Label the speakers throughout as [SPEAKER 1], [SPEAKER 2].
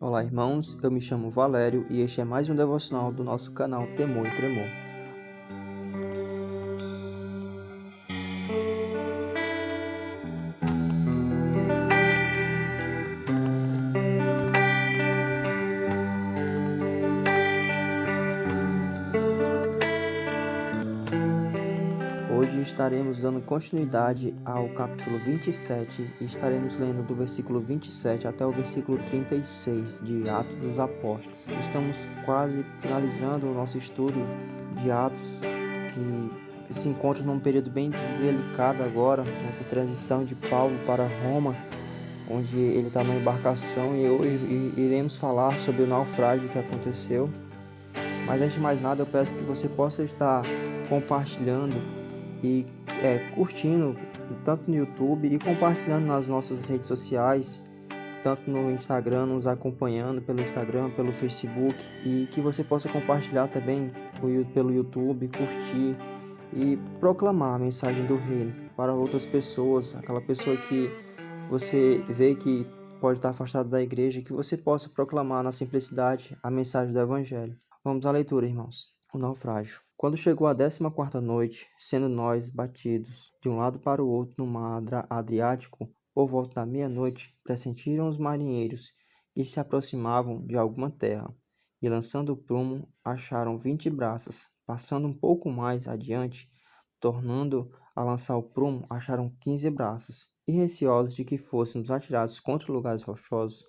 [SPEAKER 1] Olá, irmãos, eu me chamo Valério e este é mais um devocional do nosso canal Temor e Tremor. Hoje estaremos dando continuidade ao capítulo 27 e estaremos lendo do versículo 27 até o versículo 36 de Atos dos Apóstolos. Estamos quase finalizando o nosso estudo de Atos, que se encontra num período bem delicado agora, nessa transição de Paulo para Roma, onde ele está na embarcação, e hoje iremos falar sobre o naufrágio que aconteceu. Mas antes de mais nada, eu peço que você possa estar compartilhando e curtindo tanto no YouTube e compartilhando nas nossas redes sociais, tanto no Instagram, nos acompanhando pelo Instagram, pelo Facebook, e que você possa compartilhar também pelo YouTube, curtir e proclamar a mensagem do reino para outras pessoas, aquela pessoa que você vê que pode estar afastado da igreja, que você possa proclamar na simplicidade a mensagem do Evangelho. Vamos à leitura, irmãos. O naufrágio. Quando chegou a 14ª noite, sendo nós batidos de um lado para o outro no mar Adriático, por volta da meia-noite, pressentiram os marinheiros e se aproximavam de alguma terra, e lançando o prumo, acharam 20 braças. Passando um pouco mais adiante, tornando a lançar o prumo, acharam 15 braças, e receosos de que fôssemos atirados contra lugares rochosos,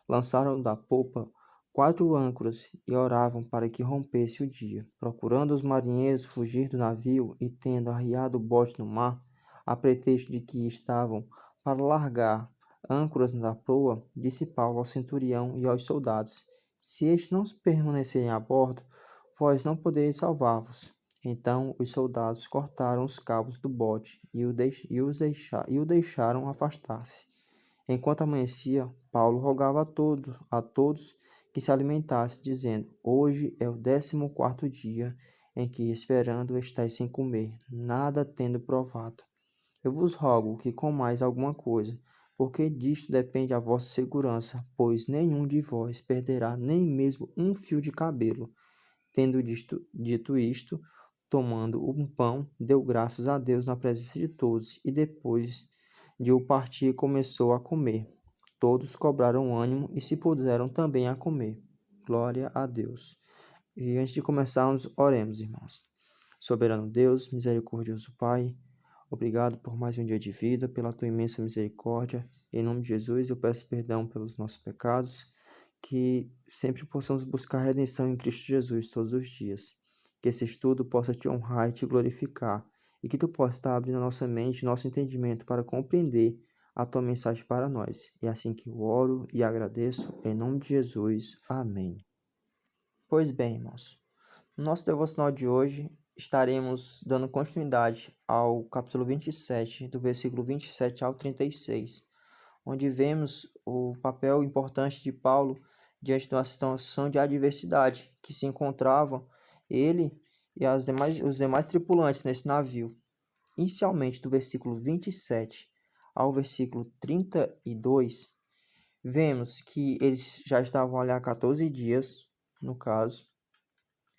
[SPEAKER 1] lançaram da popa 4 âncoras e oravam para que rompesse o dia. Procurando os marinheiros fugir do navio e tendo arriado o bote no mar, a pretexto de que estavam para largar âncoras na proa, disse Paulo ao centurião e aos soldados: se estes não permanecerem a bordo, vós não podereis salvar-vos. Então os soldados cortaram os cabos do bote e o deixaram afastar-se. Enquanto amanhecia, Paulo rogava a todos que se alimentassem, dizendo: hoje é o 14º dia em que, esperando, estáis sem comer, nada tendo provado. Eu vos rogo que comais alguma coisa, porque disto depende a vossa segurança, pois nenhum de vós perderá nem mesmo um fio de cabelo. Tendo dito isto, tomando um pão, deu graças a Deus na presença de todos, e depois de o partir, começou a comer. Todos cobraram ânimo e se puseram também a comer. Glória a Deus. E antes de começarmos, oremos, irmãos. Soberano Deus, misericordioso Pai, obrigado por mais um dia de vida, pela tua imensa misericórdia. Em nome de Jesus, eu peço perdão pelos nossos pecados, que sempre possamos buscar redenção em Cristo Jesus todos os dias. Que esse estudo possa te honrar e te glorificar, e que tu possa estar abrindo a nossa mente e nosso entendimento para compreender a tua mensagem para nós. É assim que eu oro e agradeço, em nome de Jesus. Amém. Pois bem, irmãos, no nosso devocional de hoje estaremos dando continuidade ao capítulo 27, do versículo 27 ao 36, onde vemos o papel importante de Paulo diante de uma situação de adversidade que se encontravam ele e os demais tripulantes nesse navio. Inicialmente, do versículo 27 ao versículo 32, vemos que eles já estavam ali há 14 dias, no caso,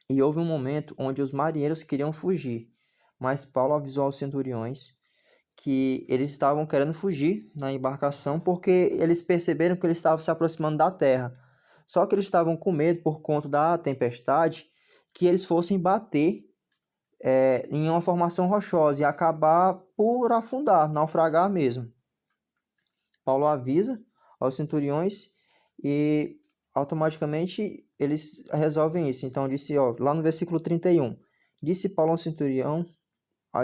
[SPEAKER 1] e houve um momento onde os marinheiros queriam fugir, mas Paulo avisou aos centuriões que eles estavam querendo fugir na embarcação porque eles perceberam que eles estavam se aproximando da terra. Só que eles estavam com medo por conta da tempestade que eles fossem bater em uma formação rochosa e acabar por afundar, naufragar mesmo. Paulo avisa aos centuriões e automaticamente eles resolvem isso. Então disse, lá no versículo 31, disse Paulo ao centurião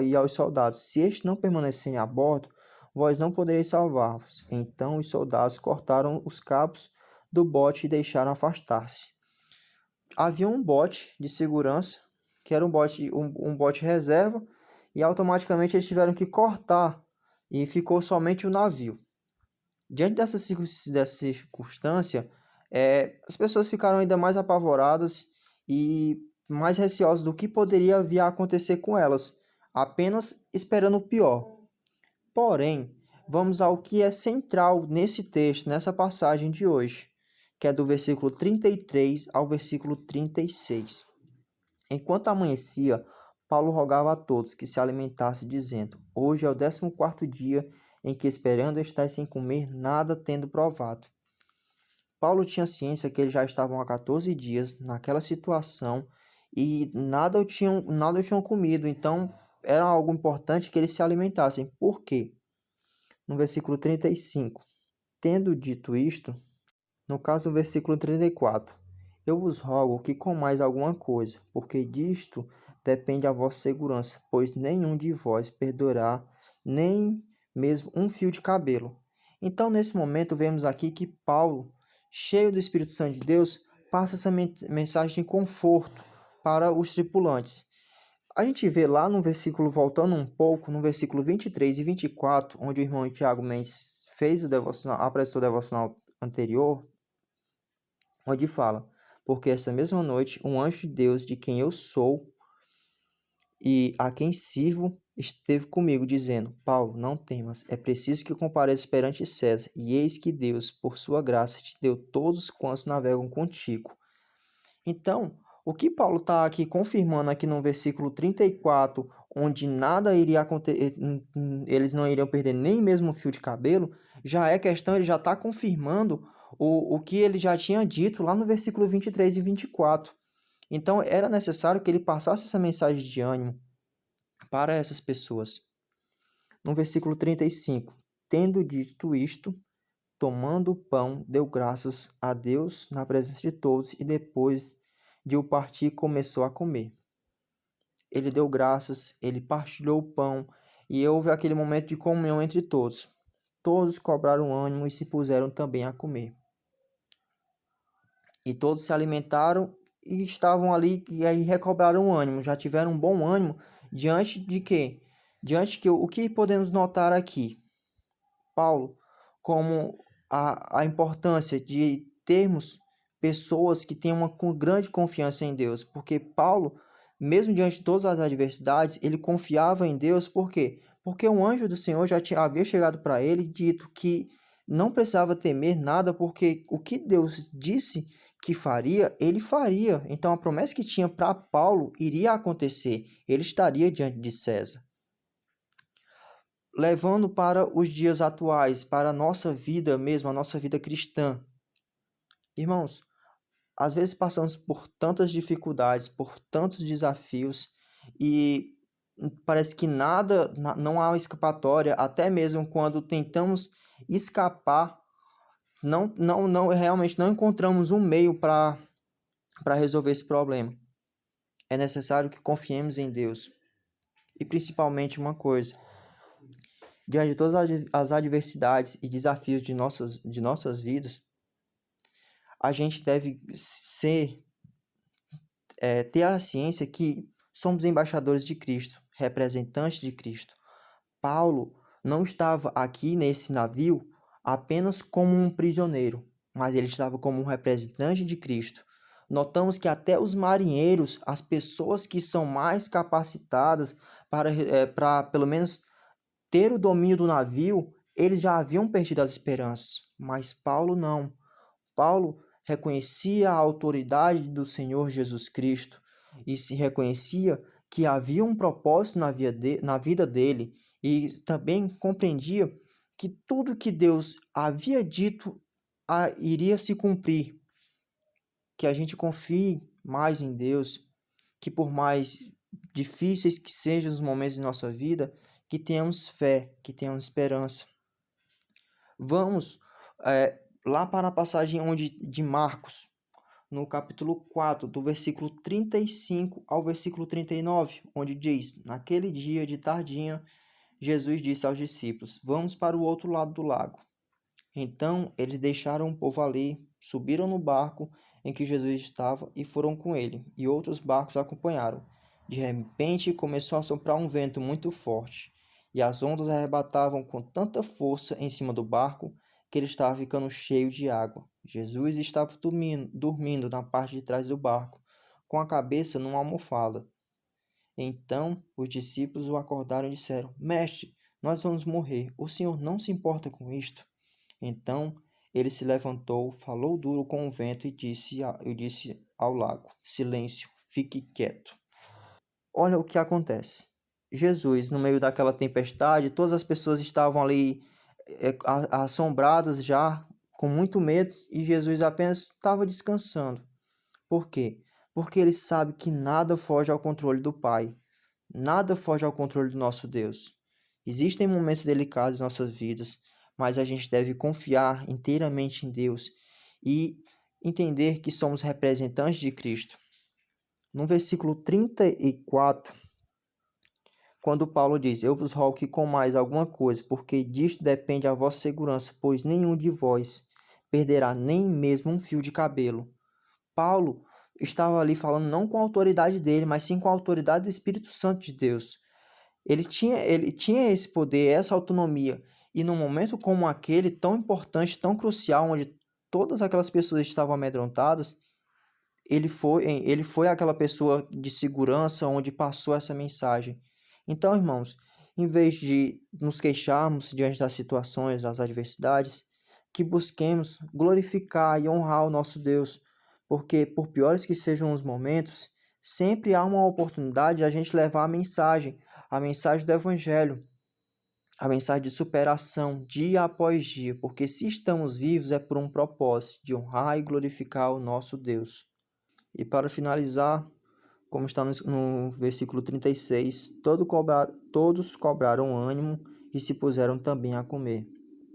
[SPEAKER 1] e aos soldados: se estes não permanecerem a bordo, vós não podereis salvar-vos. Então os soldados cortaram os cabos do bote e deixaram afastar-se. Havia um bote de segurança, que era um bote reserva, e automaticamente eles tiveram que cortar e ficou somente o navio. Diante dessa circunstância, as pessoas ficaram ainda mais apavoradas e mais receosas do que poderia vir a acontecer com elas, apenas esperando o pior. Porém, vamos ao que é central nesse texto, nessa passagem de hoje, que é do versículo 33 ao versículo 36. Enquanto amanhecia, Paulo rogava a todos que se alimentassem, dizendo: Hoje é o 14º dia em que, esperando, estáis sem comer, nada tendo provado. Paulo tinha ciência que eles já estavam há 14 dias naquela situação e nada tinham comido, então era algo importante que eles se alimentassem. Por quê? No versículo 35, tendo dito isto, no caso do versículo 34, eu vos rogo que comais alguma coisa, porque disto depende a vossa segurança, pois nenhum de vós perderá nem mesmo um fio de cabelo. Então, nesse momento, vemos aqui que Paulo, cheio do Espírito Santo de Deus, passa essa mensagem de conforto para os tripulantes. A gente vê lá no versículo, voltando um pouco, no versículo 23 e 24, onde o irmão Tiago Mendes fez o devocional, apresentou o devocional anterior, onde fala: porque esta mesma noite um anjo de Deus, de quem eu sou e a quem sirvo, esteve comigo, dizendo: Paulo, não temas, é preciso que compareças perante César, e eis que Deus, por sua graça, te deu todos quantos navegam contigo. Então, o que Paulo está aqui confirmando aqui no versículo 34, onde nada iria acontecer, eles não iriam perder nem mesmo um fio de cabelo, já é questão, ele já está confirmando o que ele já tinha dito lá no versículo 23 e 24. Então, era necessário que ele passasse essa mensagem de ânimo para essas pessoas. No versículo 35, tendo dito isto, tomando o pão, deu graças a Deus na presença de todos e depois de o partir começou a comer. Ele deu graças, ele partilhou o pão e houve aquele momento de comunhão entre todos. Todos cobraram ânimo e se puseram também a comer. E todos se alimentaram e estavam ali e aí recobraram o ânimo, já tiveram um bom ânimo diante de quê? Diante que o que podemos notar aqui? Paulo, como a importância de termos pessoas que tenham uma grande confiança em Deus, porque Paulo, mesmo diante de todas as adversidades, ele confiava em Deus, por quê? Porque um anjo do Senhor já havia chegado para ele e dito que não precisava temer nada, porque o que Deus disse que faria, ele faria. Então a promessa que tinha para Paulo iria acontecer, ele estaria diante de César. Levando para os dias atuais, para a nossa vida mesmo, a nossa vida cristã. Irmãos, às vezes passamos por tantas dificuldades, por tantos desafios e parece que nada, não há escapatória, até mesmo quando tentamos escapar, realmente não encontramos um meio para resolver esse problema. É necessário que confiemos em Deus. E principalmente uma coisa: diante de todas as adversidades e desafios de nossas vidas, a gente deve ter a ciência que somos embaixadores de Cristo, representantes de Cristo. Paulo não estava aqui nesse navio apenas como um prisioneiro, mas ele estava como um representante de Cristo. Notamos que até os marinheiros, as pessoas que são mais capacitadas para pelo menos ter o domínio do navio, eles já haviam perdido as esperanças, mas Paulo não. Paulo reconhecia a autoridade do Senhor Jesus Cristo e se reconhecia que havia um propósito na vida dele e também compreendia que tudo que Deus havia dito iria se cumprir. Que a gente confie mais em Deus, que por mais difíceis que sejam os momentos de nossa vida, que tenhamos fé, que tenhamos esperança. Vamos lá para a passagem de Marcos, no capítulo 4, do versículo 35 ao versículo 39, onde diz: naquele dia de tardinha, Jesus disse aos discípulos: vamos para o outro lado do lago. Então eles deixaram o povo ali, subiram no barco em que Jesus estava e foram com ele, e outros barcos acompanharam. De repente começou a soprar um vento muito forte, e as ondas arrebatavam com tanta força em cima do barco que ele estava ficando cheio de água. Jesus estava dormindo na parte de trás do barco, com a cabeça numa almofada. Então os discípulos o acordaram e disseram: Mestre, nós vamos morrer. O Senhor não se importa com isto? Então Ele se levantou, falou duro com o vento e disse ao lago: Silêncio, fique quieto. Olha o que acontece. Jesus, no meio daquela tempestade, todas as pessoas estavam ali assombradas já, com muito medo, e Jesus apenas estava descansando. Por quê? Porque ele sabe que nada foge ao controle do Pai. Nada foge ao controle do nosso Deus. Existem momentos delicados em nossas vidas, mas a gente deve confiar inteiramente em Deus e entender que somos representantes de Cristo. No versículo 34, quando Paulo diz: Eu vos rogo que comais alguma coisa, porque disto depende a vossa segurança, pois nenhum de vós perderá nem mesmo um fio de cabelo. Paulo estava ali falando não com a autoridade dele, mas sim com a autoridade do Espírito Santo de Deus. Ele tinha esse poder, essa autonomia. E num momento como aquele, tão importante, tão crucial, onde todas aquelas pessoas estavam amedrontadas, ele foi aquela pessoa de segurança onde passou essa mensagem. Então, irmãos, em vez de nos queixarmos diante das situações, das adversidades, que busquemos glorificar e honrar o nosso Deus, porque por piores que sejam os momentos, sempre há uma oportunidade de a gente levar a mensagem do Evangelho, a mensagem de superação dia após dia, porque se estamos vivos é por um propósito de honrar e glorificar o nosso Deus. E para finalizar, como está no versículo 36, todos cobraram ânimo e se puseram também a comer.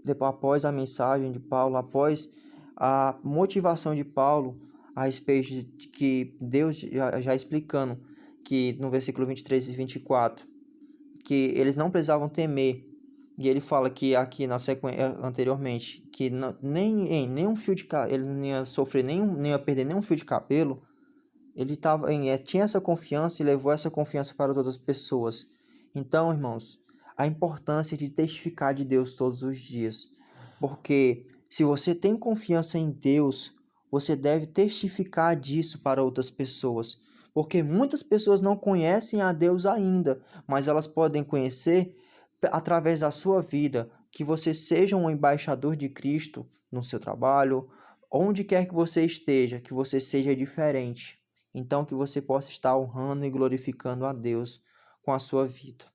[SPEAKER 1] Depois, após a mensagem de Paulo, após a motivação de Paulo a respeito de que Deus já explicando que no versículo 23 e 24, que eles não precisavam temer, e ele fala que aqui na sequência anteriormente, que nenhum fio de cabelo, ele não ia sofrer nem ia perder nenhum fio de cabelo. Ele tinha essa confiança e levou essa confiança para todas as pessoas. Então, irmãos, a importância de testificar de Deus todos os dias. Porque se você tem confiança em Deus, você deve testificar disso para outras pessoas. Porque muitas pessoas não conhecem a Deus ainda, mas elas podem conhecer através da sua vida. Que você seja um embaixador de Cristo no seu trabalho, onde quer que você esteja, que você seja diferente. Então, que você possa estar honrando e glorificando a Deus com a sua vida.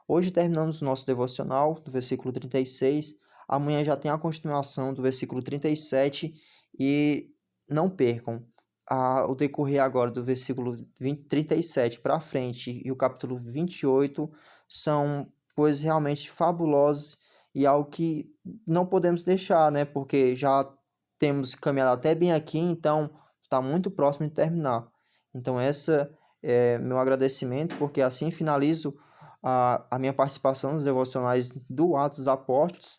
[SPEAKER 1] Hoje terminamos o nosso devocional do versículo 36. Amanhã já tem a continuação do versículo 37. E não percam o decorrer agora do versículo 37 para frente e o capítulo 28 são coisas realmente fabulosas e algo que não podemos deixar, né? Porque já temos caminhado até bem aqui, então está muito próximo de terminar. Então, essa é meu agradecimento, porque assim finalizo a minha participação nos devocionais do Atos dos Apóstolos.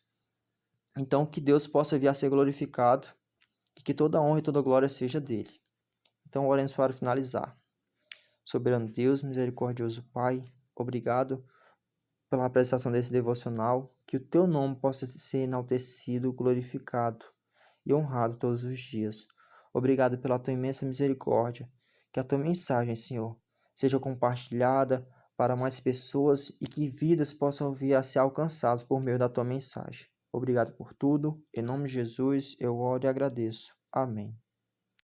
[SPEAKER 1] Então, que Deus possa vir a ser glorificado e que toda honra e toda glória seja dele. Então, oremos para finalizar. Soberano Deus, misericordioso Pai, obrigado pela prestação desse devocional, que o teu nome possa ser enaltecido, glorificado e honrado todos os dias. Obrigado pela tua imensa misericórdia. Que a tua mensagem, Senhor, seja compartilhada para mais pessoas e que vidas possam vir a ser alcançadas por meio da tua mensagem. Obrigado por tudo. Em nome de Jesus, eu oro e agradeço. Amém.